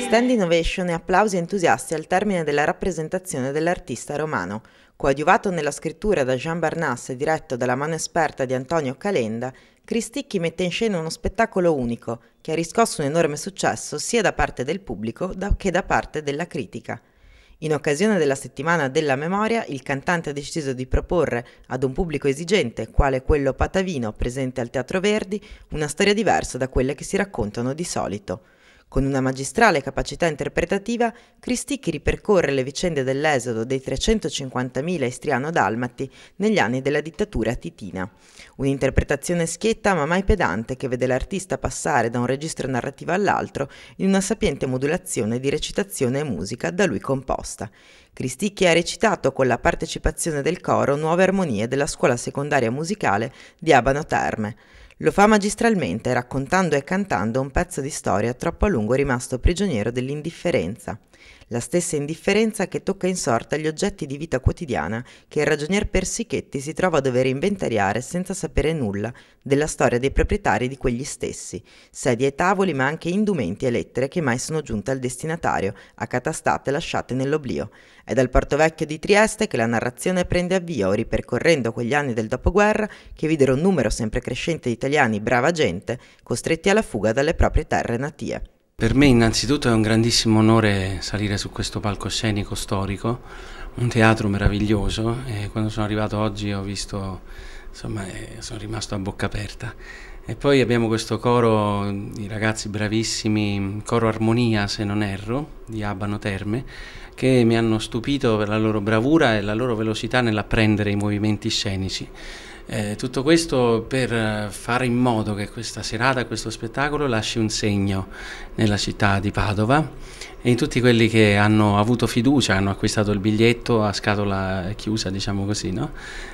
Standing ovation e applausi entusiasti al termine della rappresentazione dell'artista romano. Coadiuvato nella scrittura da Jean Barnas e diretto dalla mano esperta di Antonio Calenda, Cristicchi mette in scena uno spettacolo unico che ha riscosso un enorme successo sia da parte del pubblico che da parte della critica. In occasione della settimana della memoria, il cantante ha deciso di proporre ad un pubblico esigente, quale quello patavino presente al Teatro Verdi, una storia diversa da quelle che si raccontano di solito. Con una magistrale capacità interpretativa, Cristicchi ripercorre le vicende dell'esodo dei 350.000 istriano-dalmati negli anni della dittatura titina. Un'interpretazione schietta ma mai pedante che vede l'artista passare da un registro narrativo all'altro in una sapiente modulazione di recitazione e musica da lui composta. Cristicchi ha recitato con la partecipazione del coro Nuove Armonie della scuola secondaria musicale di Abano Terme. Lo fa magistralmente, raccontando e cantando un pezzo di storia troppo a lungo rimasto prigioniero dell'indifferenza. La stessa indifferenza che tocca in sorta gli oggetti di vita quotidiana che il ragionier Persichetti si trova a dover inventariare senza sapere nulla della storia dei proprietari di quegli stessi, sedie e tavoli ma anche indumenti e lettere che mai sono giunte al destinatario, accatastate e lasciate nell'oblio. È dal Porto Vecchio di Trieste che la narrazione prende avvio, ripercorrendo quegli anni del dopoguerra che videro un numero sempre crescente di italiani brava gente costretti alla fuga dalle proprie terre natie. Per me innanzitutto è un grandissimo onore salire su questo palcoscenico storico, un teatro meraviglioso, e quando sono arrivato oggi ho visto, insomma, sono rimasto a bocca aperta. E poi abbiamo questo coro di ragazzi bravissimi, coro Armonia se non erro, di Abano Terme, che mi hanno stupito per la loro bravura e la loro velocità nell'apprendere i movimenti scenici. Tutto questo per fare in modo che questa serata, questo spettacolo lasci un segno nella città di Padova e in tutti quelli che hanno avuto fiducia, hanno acquistato il biglietto a scatola chiusa, diciamo così, no?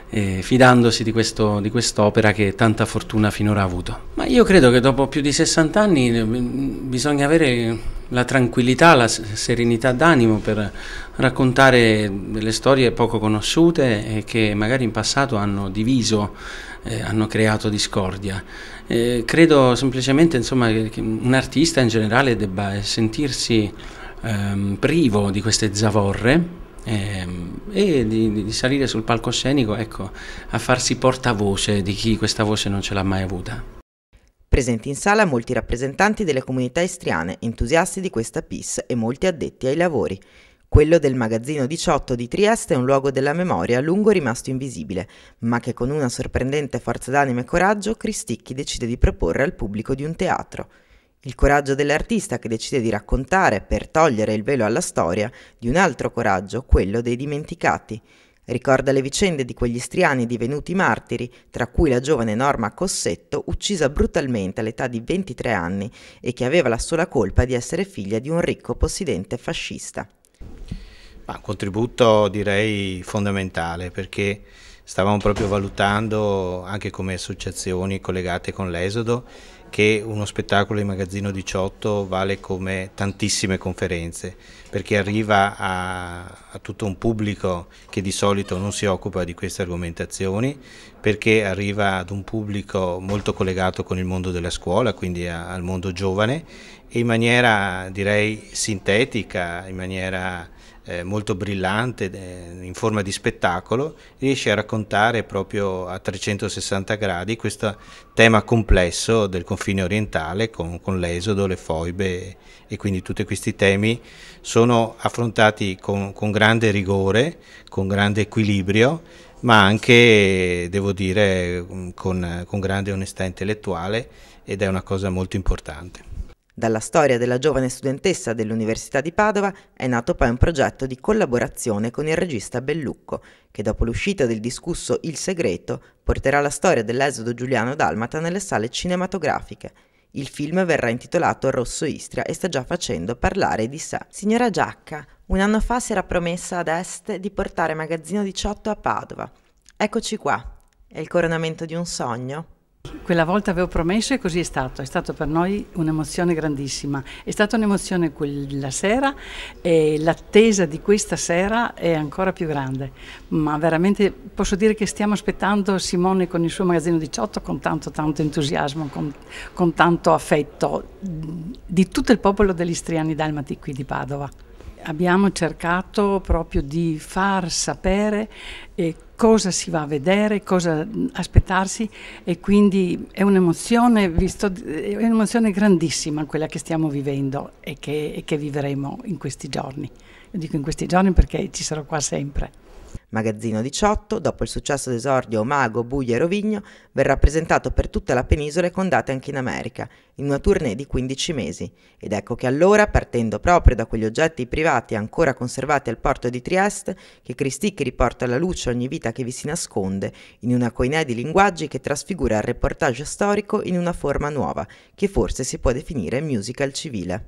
Fidandosi di quest'opera che tanta fortuna finora ha avuto. Ma io credo che dopo più di 60 anni bisogna avere la tranquillità, la serenità d'animo per raccontare delle storie poco conosciute e che magari in passato hanno diviso, hanno creato discordia. Credo semplicemente, insomma, che un artista in generale debba sentirsi privo di queste zavorre e di salire sul palcoscenico, ecco, a farsi portavoce di chi questa voce non ce l'ha mai avuta. Presenti in sala molti rappresentanti delle comunità istriane, entusiasti di questa PIS e molti addetti ai lavori. Quello del Magazzino 18 di Trieste è un luogo della memoria a lungo rimasto invisibile, ma che con una sorprendente forza d'animo e coraggio Cristicchi decide di proporre al pubblico di un teatro. Il coraggio dell'artista che decide di raccontare, per togliere il velo alla storia, di un altro coraggio, quello dei dimenticati. Ricorda le vicende di quegli istriani divenuti martiri, tra cui la giovane Norma Cossetto, uccisa brutalmente all'età di 23 anni e che aveva la sola colpa di essere figlia di un ricco possidente fascista. Un contributo direi fondamentale, perché stavamo proprio valutando anche come associazioni collegate con l'Esodo che uno spettacolo di Magazzino 18 vale come tantissime conferenze, perché arriva a tutto un pubblico che di solito non si occupa di queste argomentazioni, perché arriva ad un pubblico molto collegato con il mondo della scuola, quindi al mondo giovane, e in maniera direi sintetica, in maniera molto brillante, in forma di spettacolo, riesce a raccontare proprio a 360 gradi questo tema complesso del confine orientale con l'esodo, le foibe, e quindi tutti questi temi sono affrontati con grande rigore, con grande equilibrio, ma anche, devo dire, con grande onestà intellettuale, ed è una cosa molto importante. Dalla storia della giovane studentessa dell'Università di Padova è nato poi un progetto di collaborazione con il regista Bellucco, che dopo l'uscita del discusso Il Segreto porterà la storia dell'esodo giuliano-dalmata nelle sale cinematografiche. Il film verrà intitolato Rosso Istria e sta già facendo parlare di sé. Signora Giacca, un anno fa si era promessa ad Este di portare Magazzino 18 a Padova. Eccoci qua. È il coronamento di un sogno? Quella volta avevo promesso e così è stato per noi un'emozione grandissima, è stata un'emozione quella sera e l'attesa di questa sera è ancora più grande, ma veramente posso dire che stiamo aspettando Simone con il suo Magazzino 18 con tanto entusiasmo, con tanto affetto di tutto il popolo degli istriani dalmati qui di Padova. Abbiamo cercato proprio di far sapere cosa si va a vedere, cosa aspettarsi e quindi è un'emozione grandissima quella che stiamo vivendo e che vivremo in questi giorni. Io dico in questi giorni perché ci sarò qua sempre. Magazzino 18, dopo il successo d'esordio Mago, Buia e Rovigno, verrà presentato per tutta la penisola e con date anche in America, in una tournée di 15 mesi. Ed ecco che allora, partendo proprio da quegli oggetti privati ancora conservati al porto di Trieste, che Cristicchi riporta alla luce ogni vita che vi si nasconde, in una coinè di linguaggi che trasfigura il reportage storico in una forma nuova, che forse si può definire musical civile.